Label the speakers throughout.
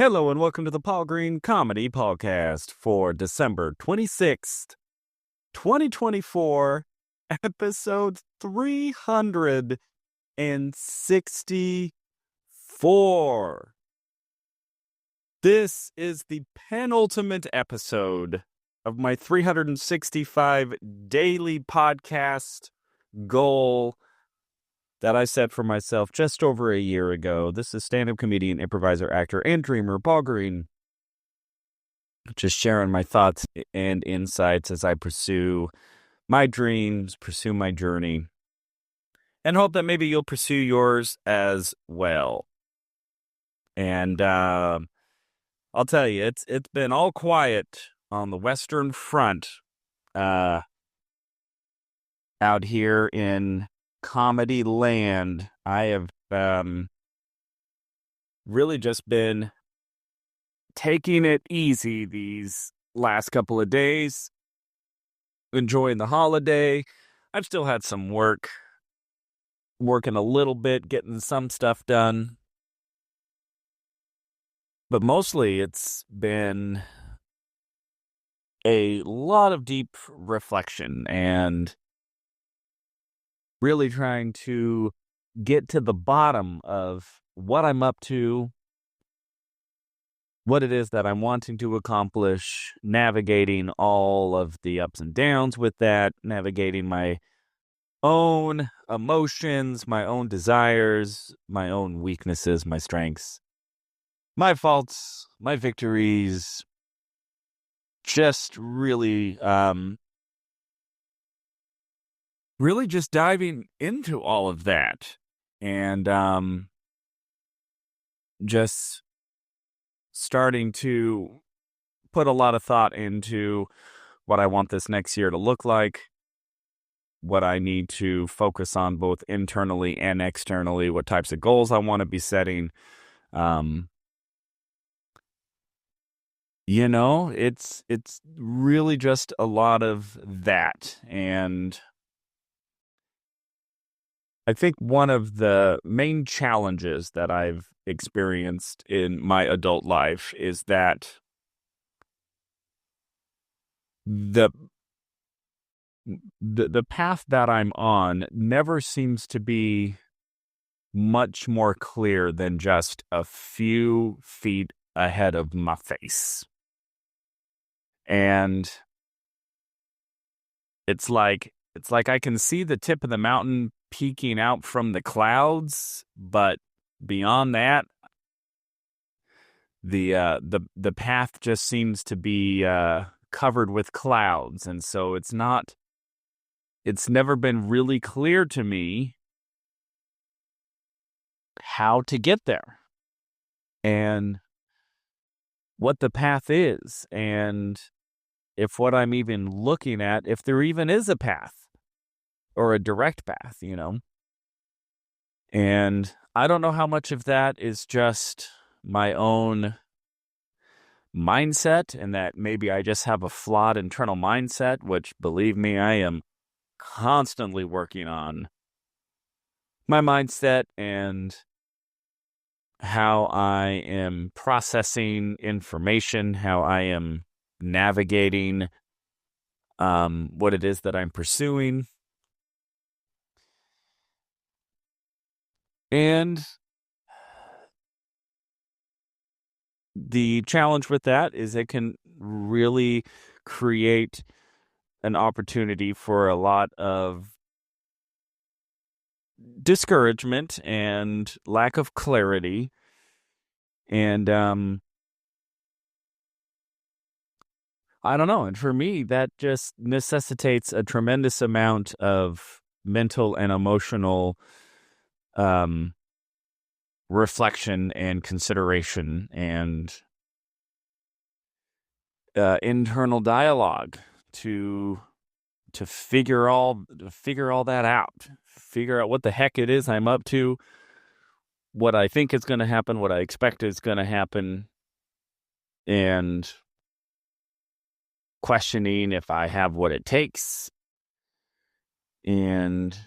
Speaker 1: Hello and welcome to the Paul Green Comedy PaulCast for December 26th, 2024, episode 364. This is the penultimate episode of my 365 daily podcast goal that I set for myself just over a year ago. This is stand-up comedian, improviser, actor, and dreamer Paul Green. Just sharing my thoughts and insights as I pursue my dreams, pursue my journey, and hope that maybe you'll pursue yours as well. And I'll tell you, it's been all quiet on the Western Front out here in comedy land. I have really just been taking it easy these last couple of days, enjoying the holiday. I've still had some working a little bit, getting some stuff done, but mostly it's been a lot of deep reflection and really trying to get to the bottom of what I'm up to, what it is that I'm wanting to accomplish, navigating all of the ups and downs with that, navigating my own emotions, my own desires, my own weaknesses, my strengths, my faults, my victories, just really just diving into all of that and just starting to put a lot of thought into what I want this next year to look like, what I need to focus on both internally and externally, what types of goals I want to be setting. It's really just a lot of that. And I think one of the main challenges that I've experienced in my adult life is that the path that I'm on never seems to be much more clear than just a few feet ahead of my face. And it's like I can see the tip of the mountain peeking out from the clouds, but beyond that, the path just seems to be covered with clouds, and so it's never been really clear to me how to get there and what the path is, and if what I'm even looking at, if there even is a path or a direct path, And I don't know how much of that is just my own mindset and that maybe I just have a flawed internal mindset, which, believe me, I am constantly working on my mindset and how I am processing information, how I am navigating what it is that I'm pursuing. And the challenge with that is it can really create an opportunity for a lot of discouragement and lack of clarity. And I don't know. And for me, that just necessitates a tremendous amount of mental and emotional reflection and consideration and internal dialogue to figure all that out, figure out what the heck it is I'm up to, what I think is going to happen, what I expect is going to happen, and questioning if I have what it takes. And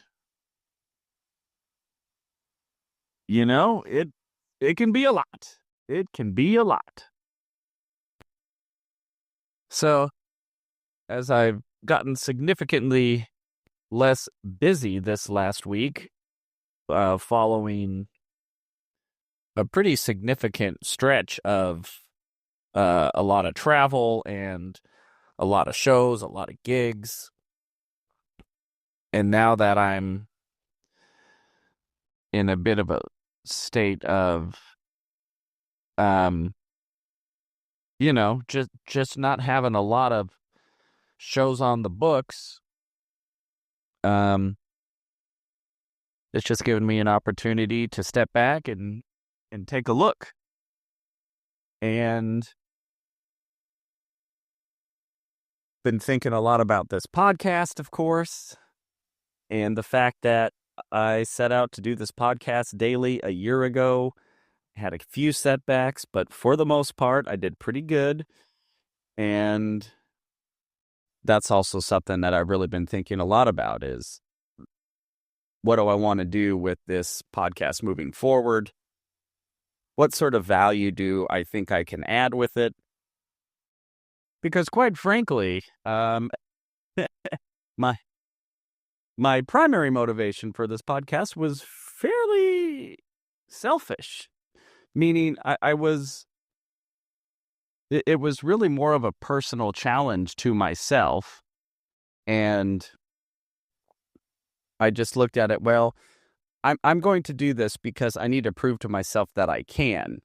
Speaker 1: it can be a lot. It can be a lot. So, as I've gotten significantly less busy this last week, following a pretty significant stretch of a lot of travel and a lot of shows, a lot of gigs. And now that I'm in a bit of a state of, um, just not having a lot of shows on the books, it's just given me an opportunity to step back and take a look. And been thinking a lot about this podcast, of course, and the fact that I set out to do this podcast daily a year ago. Had a few setbacks, but for the most part, I did pretty good. And that's also something that I've really been thinking a lot about is what do I want to do with this podcast moving forward? What sort of value do I think I can add with it? Because quite frankly, my my primary motivation for this podcast was fairly selfish, meaning it was really more of a personal challenge to myself. And I just looked at it, well, I'm going to do this because I need to prove to myself that I can.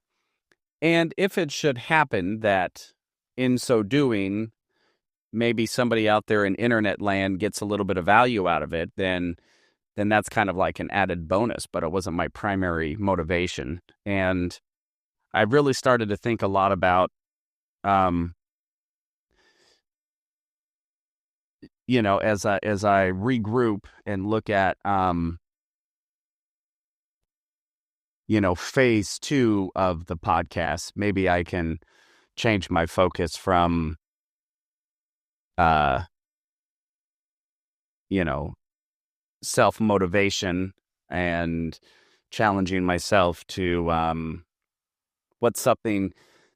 Speaker 1: And if it should happen that in so doing, maybe somebody out there in internet land gets a little bit of value out of it, then that's kind of like an added bonus, but it wasn't my primary motivation. And I really started to think a lot about, as I regroup and look at, phase 2 of the podcast, maybe I can change my focus from, uh, self-motivation and challenging myself to, what's something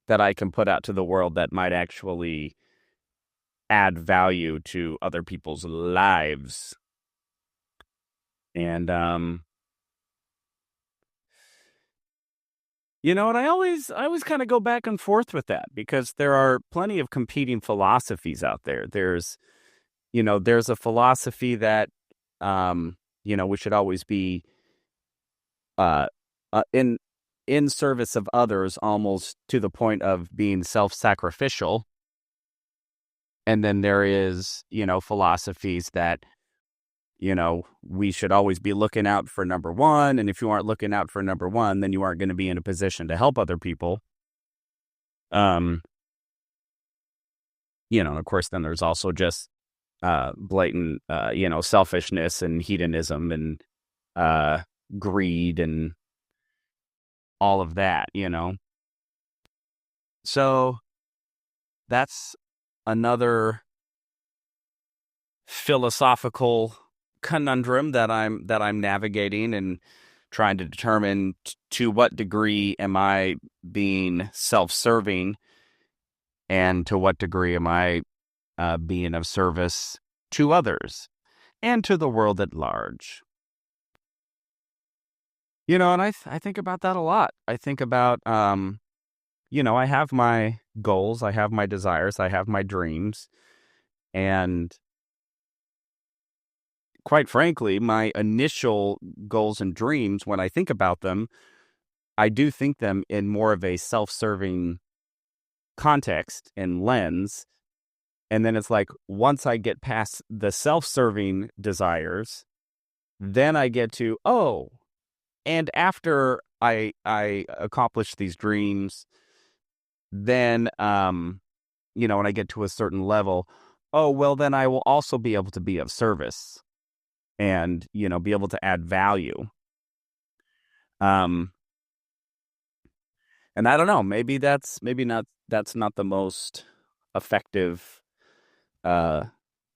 Speaker 1: that I can put out to the world that might actually add value to other people's lives. And, and I always kind of go back and forth with that because there are plenty of competing philosophies out there. There's a philosophy that, we should always be, uh, in service of others, almost to the point of being self-sacrificial. And then there is, philosophies that, we should always be looking out for number one. And if you aren't looking out for number one, then you aren't going to be in a position to help other people. And of course, then there's also just blatant, selfishness and hedonism and greed and all of that, So that's another philosophical conundrum that I'm navigating and trying to determine to what degree am I being self-serving and to what degree am I being of service to others and to the world at large. And I think about that a lot. I think about, I have my goals, I have my desires, I have my dreams, and quite frankly, my initial goals and dreams, when I think about them, I do think them in more of a self-serving context and lens. And then it's like, once I get past the self-serving desires, then I get to, and after I accomplish these dreams, then, when I get to a certain level, then I will also be able to be of service and, be able to add value. And I don't know, maybe that's not the most effective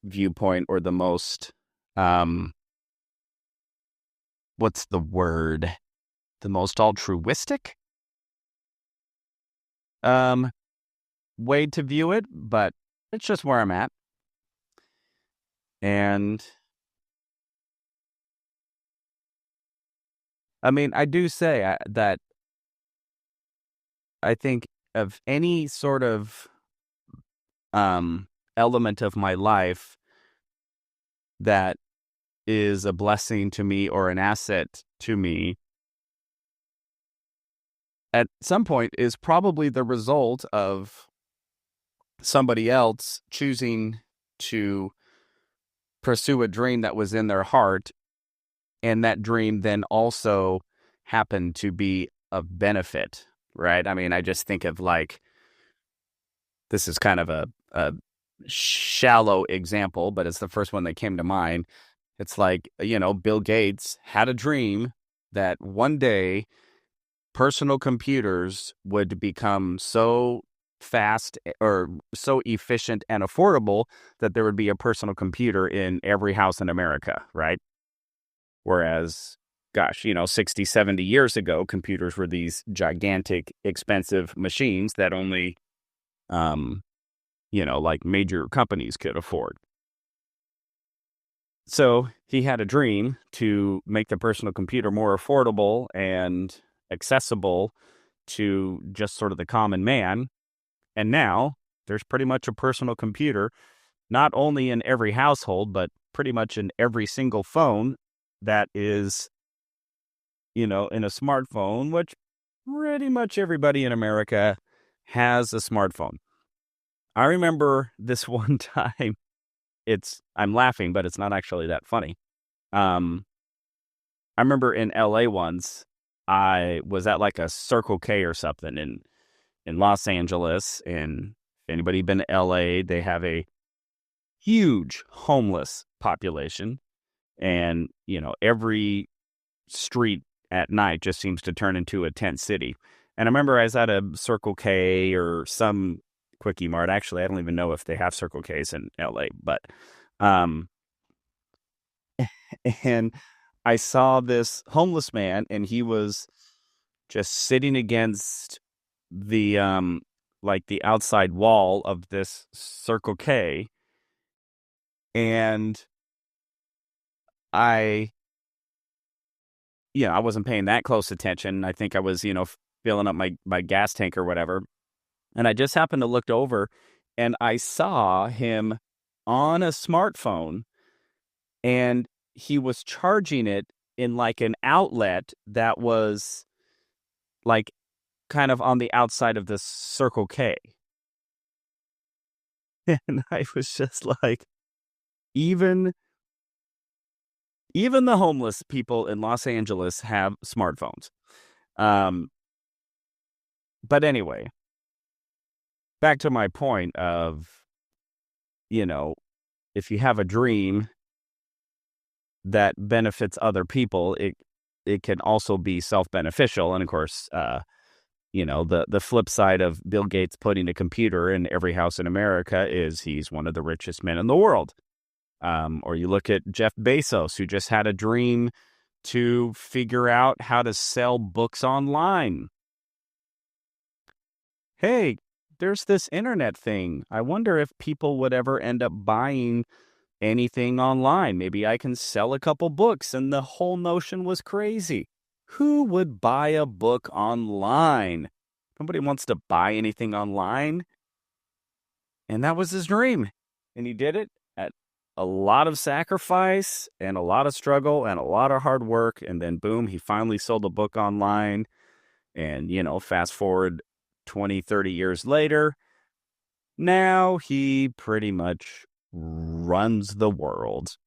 Speaker 1: viewpoint or the most, what's the word? The most altruistic? um, way to view it, but it's just where I'm at. And I mean, I do say that I think of any sort of element of my life that is a blessing to me or an asset to me at some point is probably the result of somebody else choosing to pursue a dream that was in their heart, and that dream then also happened to be of benefit, right? I mean, I just think of like, this is kind of a shallow example, but it's the first one that came to mind. It's like, Bill Gates had a dream that one day personal computers would become so fast or so efficient and affordable that there would be a personal computer in every house in America, right? Whereas, gosh, 60, 70 years ago, computers were these gigantic, expensive machines that only, like major companies could afford. So he had a dream to make the personal computer more affordable and accessible to just sort of the common man. And now there's pretty much a personal computer, not only in every household, but pretty much in every single phone that is, in a smartphone, which pretty much everybody in America has a smartphone. I remember this one time, I'm laughing, but it's not actually that funny. I remember in LA once, I was at like a Circle K or something in Los Angeles. And if anybody been to LA, they have a huge homeless population. And, every street at night just seems to turn into a tent city. And I remember I was at a Circle K or some Quickie Mart. Actually, I don't even know if they have Circle Ks in LA, but, and I saw this homeless man, and he was just sitting against the like the outside wall of this Circle K, and I I wasn't paying that close attention. I think I was, filling up my gas tank or whatever. And I just happened to look over, and I saw him on a smartphone, and he was charging it in like an outlet that was like kind of on the outside of the Circle K. And I was just like, even the homeless people in Los Angeles have smartphones. But anyway, back to my point of, if you have a dream that benefits other people, it can also be self-beneficial. And of course, the flip side of Bill Gates putting a computer in every house in America is he's one of the richest men in the world. Or you look at Jeff Bezos, who just had a dream to figure out how to sell books online. Hey, there's this internet thing. I wonder if people would ever end up buying anything online. Maybe I can sell a couple books. And the whole notion was crazy. Who would buy a book online? Nobody wants to buy anything online. And that was his dream. And he did it at a lot of sacrifice and a lot of struggle and a lot of hard work. And then boom, he finally sold a book online. And, fast forward 20, 30 years later, now he pretty much runs the world.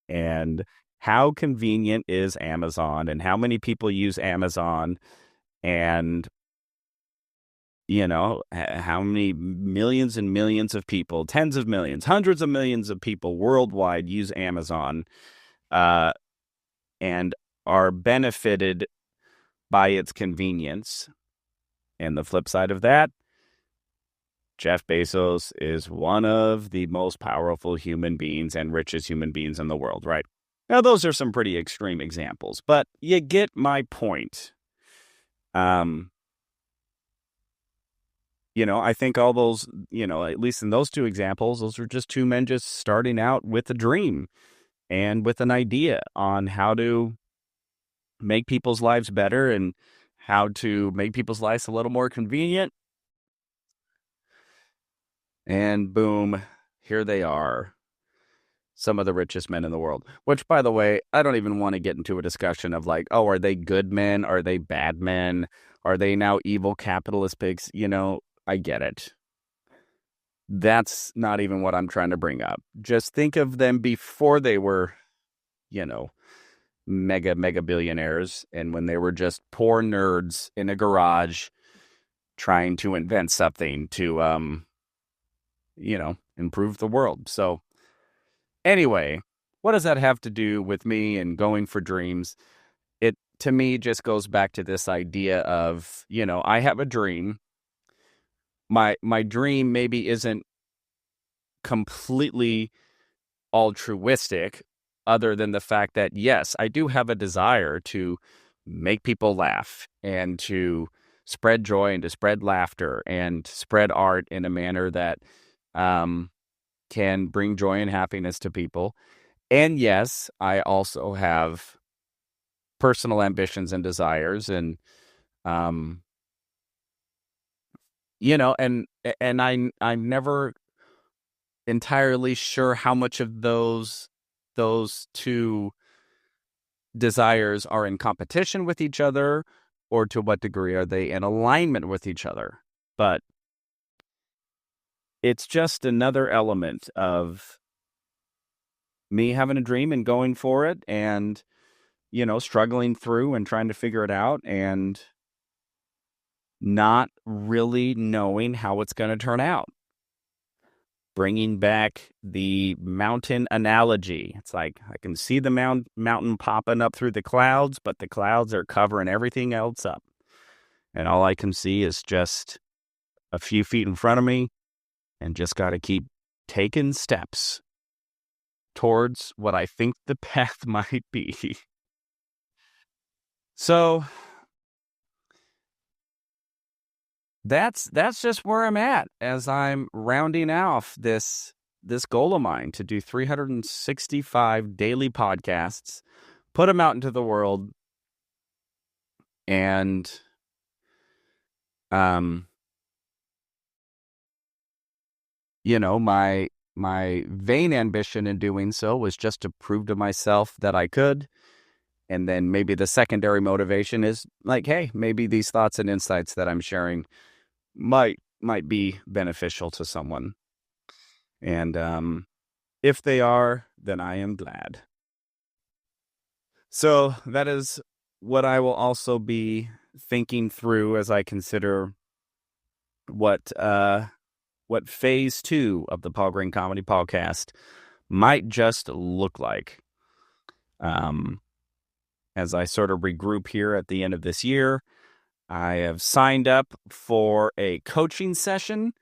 Speaker 1: And how convenient is Amazon, and how many people use Amazon, and how many millions and millions of people, tens of millions, hundreds of millions of people worldwide use Amazon, and are benefited by its convenience. And the flip side of that, Jeff Bezos is one of the most powerful human beings and richest human beings in the world, right? Now, those are some pretty extreme examples, but you get my point. I think all those, at least in those two examples, those are just two men just starting out with a dream and with an idea on how to make people's lives better and how to make people's lives a little more convenient. And boom, here they are, some of the richest men in the world. Which, by the way, I don't even want to get into a discussion of like, oh, are they good men? Are they bad men? Are they now evil capitalist pigs? I get it. That's not even what I'm trying to bring up. Just think of them before they were, you know, mega billionaires, and when they were just poor nerds in a garage trying to invent something to improve the world. So anyway, what does that have to do with me and going for dreams? It, to me, just goes back to this idea of, I have a dream. My dream maybe isn't completely altruistic, other than the fact that, yes, I do have a desire to make people laugh and to spread joy and to spread laughter and spread art in a manner that can bring joy and happiness to people. And yes, I also have personal ambitions and desires, and and I'm never entirely sure how much of those two desires are in competition with each other, or to what degree are they in alignment with each other. But it's just another element of me having a dream and going for it, and struggling through and trying to figure it out, and not really knowing how it's going to turn out. Bringing back the mountain analogy. It's like I can see the mountain popping up through the clouds, but the clouds are covering everything else up. And all I can see is just a few feet in front of me, and just got to keep taking steps towards what I think the path might be. So that's just where I'm at as I'm rounding off this goal of mine to do 365 daily podcasts, put them out into the world, and my vain ambition in doing so was just to prove to myself that I could. And then maybe the secondary motivation is like, hey, maybe these thoughts and insights that I'm sharing might be beneficial to someone. And if they are, then I am glad. So that is what I will also be thinking through as I consider what phase 2 of the Paul Green Comedy PaulCast might just look like. As I sort of regroup here at the end of this year, I have signed up for a coaching session.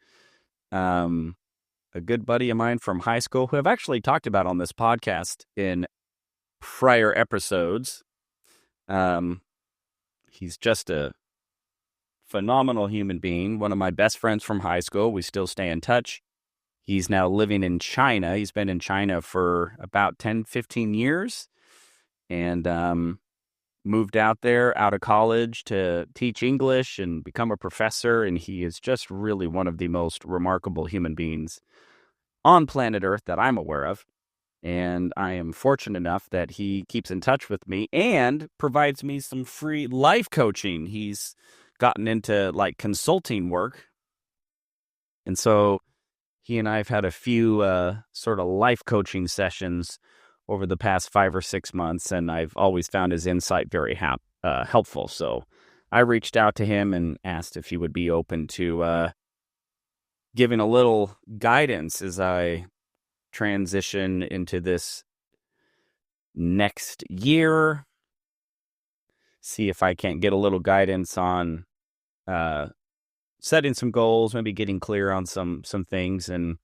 Speaker 1: A good buddy of mine from high school, who I've actually talked about on this podcast in prior episodes. He's just a phenomenal human being, one of my best friends from high school. We still stay in touch. He's now living in China. He's been in China for about 10, 15 years, and moved out there out of college to teach English and become a professor. And he is just really one of the most remarkable human beings on planet Earth that I'm aware of. And I am fortunate enough that he keeps in touch with me and provides me some free life coaching. He's gotten into like consulting work. And so he and I have had a few sort of life coaching sessions over the past 5 or 6 months, and I've always found his insight very helpful. So I reached out to him and asked if he would be open to giving a little guidance as I transition into this next year. See if I can't get a little guidance on setting some goals, maybe getting clear on some things and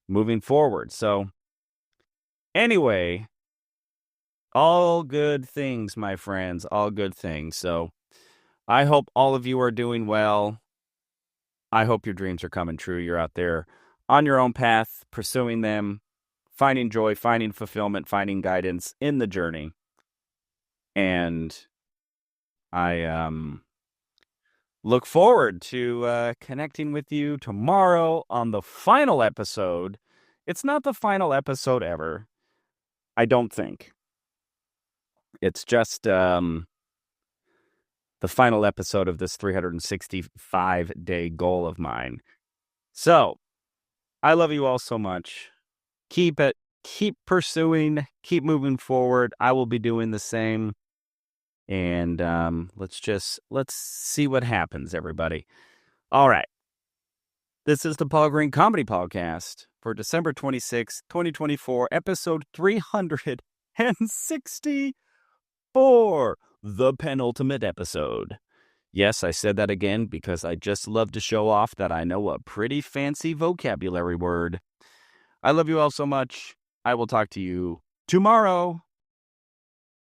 Speaker 1: moving forward. So anyway, all good things, my friends, all good things. So I hope all of you are doing well. I hope your dreams are coming true. You're out there on your own path, pursuing them, finding joy, finding fulfillment, finding guidance in the journey. And I look forward to connecting with you tomorrow on the final episode. It's not the final episode ever, I don't think. It's just the final episode of this 365-day goal of mine. So, I love you all so much. Keep pursuing, keep moving forward. I will be doing the same. And let's see what happens, everybody. All right. This is the Paul Green Comedy PaulCast for December 26, 2024, episode 364, the penultimate episode. Yes, I said that again because I just love to show off that I know a pretty fancy vocabulary word. I love you all so much. I will talk to you tomorrow.